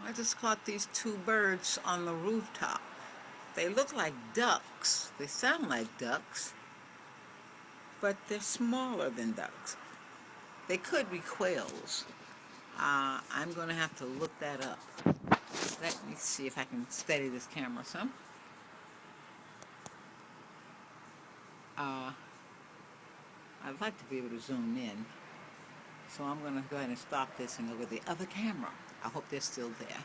I just caught these two birds on the rooftop. They look like ducks. They sound like ducks, but they're smaller than ducks. They could be quails. I'm going to have to look that up. Let me see if I can steady this camera some. I'd like to be able to zoom in. So I'm going to go ahead and stop this and go with the other camera. I hope they're still there.